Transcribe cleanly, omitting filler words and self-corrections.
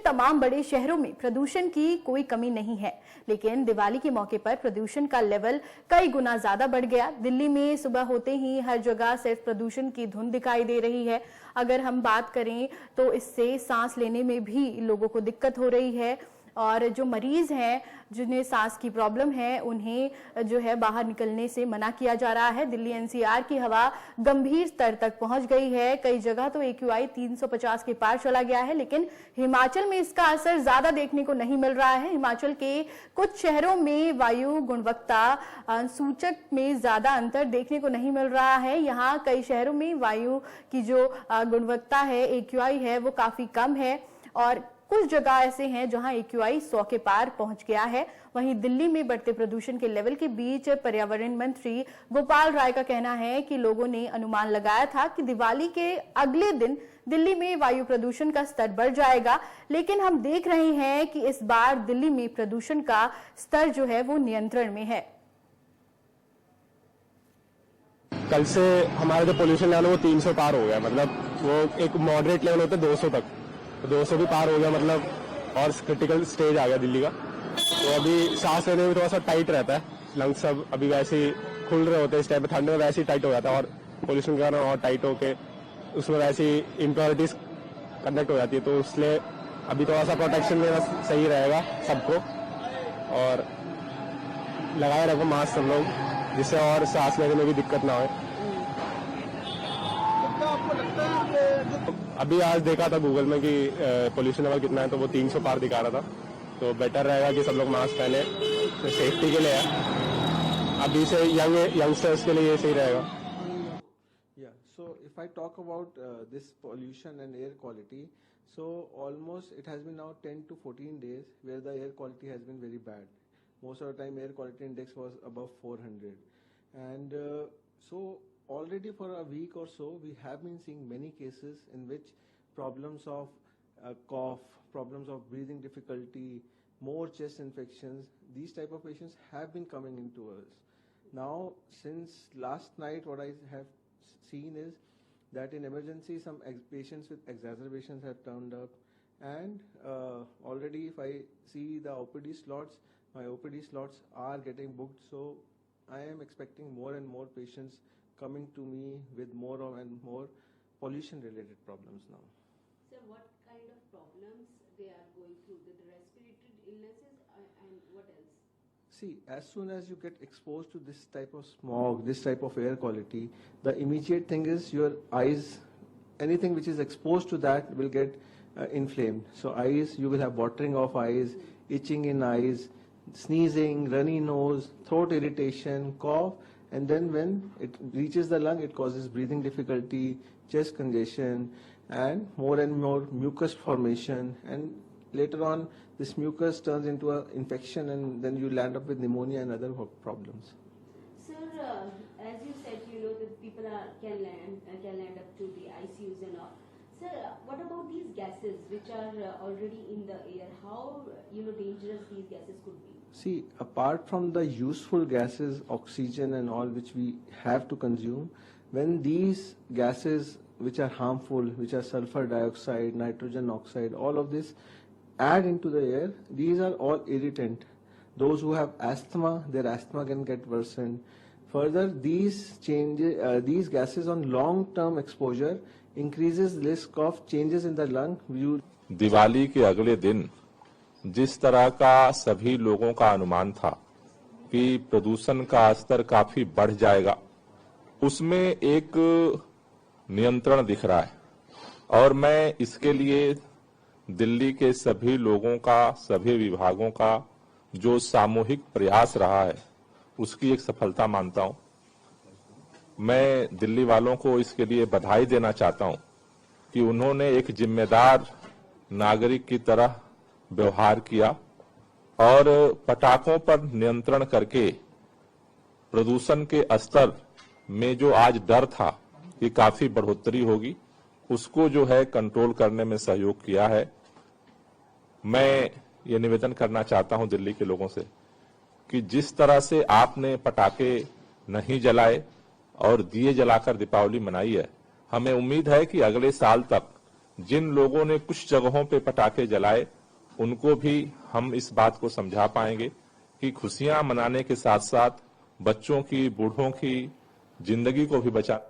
तमाम बड़े शहरों में प्रदूषण की कोई कमी नहीं है, लेकिन दिवाली के मौके पर प्रदूषण का लेवल कई गुना ज्यादा बढ़ गया। दिल्ली में सुबह होते ही हर जगह सिर्फ प्रदूषण की धुंध दिखाई दे रही है। अगर हम बात करें तो इससे सांस लेने में भी लोगों को दिक्कत हो रही है और जो मरीज हैं जिन्हें सांस की प्रॉब्लम है उन्हें जो है बाहर निकलने से मना किया जा रहा है। दिल्ली एनसीआर की हवा गंभीर स्तर तक पहुंच गई है। कई जगह तो AQI 350 के पार चला गया है, लेकिन हिमाचल में इसका असर ज्यादा देखने को नहीं मिल रहा है। हिमाचल के कुछ शहरों में वायु गुणवत्ता सूचक में ज्यादा अंतर देखने को नहीं मिल रहा है। यहाँ कई शहरों में वायु की जो गुणवत्ता है, AQI है, वो काफी कम है और कुछ जगह ऐसे हैं जहां AQI 100 के पार पहुंच गया है। वहीं दिल्ली में बढ़ते प्रदूषण के लेवल के बीच पर्यावरण मंत्री गोपाल राय का कहना है कि लोगों ने अनुमान लगाया था कि दिवाली के अगले दिन दिल्ली में वायु प्रदूषण का स्तर बढ़ जाएगा, लेकिन हम देख रहे हैं कि इस बार दिल्ली में प्रदूषण का स्तर जो है वो नियंत्रण में है। कल से हमारा जो पोल्यूशन लेवल है वो 300 पार हो गया, मतलब वो एक मॉडरेट लेवल होता है 200 तक, 200 भी पार हो गया, मतलब और क्रिटिकल स्टेज आ गया दिल्ली का। तो अभी सांस लेने में थोड़ा सा टाइट रहता है, लंग्स सब अभी वैसे ही खुल रहे होते हैं, इस टाइम पे ठंड में वैसे ही टाइट हो जाता है और पोल्यूशन के कारण और टाइट होके उसमें वैसे ही इम्प्योरिटीज कंडक्ट हो जाती है। तो इसलिए अभी थोड़ा सा प्रोटेक्शन देना सही रहेगा सबको और लगाए रखो मास्क सब लोग, जिससे और सांस लेने में भी दिक्कत ना हो। अभी आज देखा था गूगल में कि पोल्यूशन लेवल कितना है, तो वो 300 पार दिखा रहा था। तो बेटर रहेगा कि सब लोग मास्क पहने, तो सेफ्टी के लिए है, अभी से यंगस्टर्स के लिए ये सही रहेगा। So if I talk about this pollution and air quality, so almost it has been now 10 to 14 days where the air quality has been very bad. Most of the time air quality index was above 400, and so already for a week or so we have been seeing many cases in which problems of cough, problems of breathing difficulty, more chest infections, these type of patients have been coming into us. Now since last night what I have seen is that in emergency some patients with exacerbations have turned up, and already if I see the OPD slots, my OPD slots are getting booked, so I am expecting more and more patients coming to me with more and more pollution related problems now. So what kind of problems they are going through, the respiratory illnesses and what else? See, as soon as you get exposed to this type of smog, this type of air quality, the immediate thing is your eyes, anything which is exposed to that will get inflamed. So eyes, you will have watering of eyes, itching in eyes, sneezing, runny nose, throat irritation, cough, and then when it reaches the lung, it causes breathing difficulty, chest congestion, and more mucus formation, and later on this mucus turns into an infection, and then you land up with pneumonia and other problems. Sir, as you said, that people can land up to the ICUs and all. Sir, what about these gases which are already in the air? How dangerous these gases could be? See, apart from the useful gases, oxygen and all which we have to consume, when these gases which are harmful, which are sulfur dioxide, nitrogen oxide, all of this add into the air, these are all irritant. Those who have asthma, their asthma can get worsened. Further, these gases on long-term exposure increases risk of changes in the lung. Diwali के अगले दिन जिस तरह का सभी लोगों का अनुमान था कि प्रदूषण का स्तर काफी बढ़ जाएगा, उसमें एक नियंत्रण दिख रहा है और मैं इसके लिए दिल्ली के सभी लोगों का, सभी विभागों का जो सामूहिक प्रयास रहा है उसकी एक सफलता मानता हूं। मैं दिल्ली वालों को इसके लिए बधाई देना चाहता हूं कि उन्होंने एक जिम्मेदार नागरिक की तरह व्यवहार किया और पटाखों पर नियंत्रण करके प्रदूषण के स्तर में जो आज डर था कि काफी बढ़ोतरी होगी, उसको जो है कंट्रोल करने में सहयोग किया है। मैं ये निवेदन करना चाहता हूं दिल्ली के लोगों से कि जिस तरह से आपने पटाखे नहीं जलाए और दिए जलाकर दीपावली मनाई है, हमें उम्मीद है कि अगले साल तक जिन लोगों ने कुछ जगहों पे पटाखे जलाए उनको भी हम इस बात को समझा पाएंगे कि खुशियां मनाने के साथ साथ बच्चों की, बूढ़ों की जिंदगी को भी बचा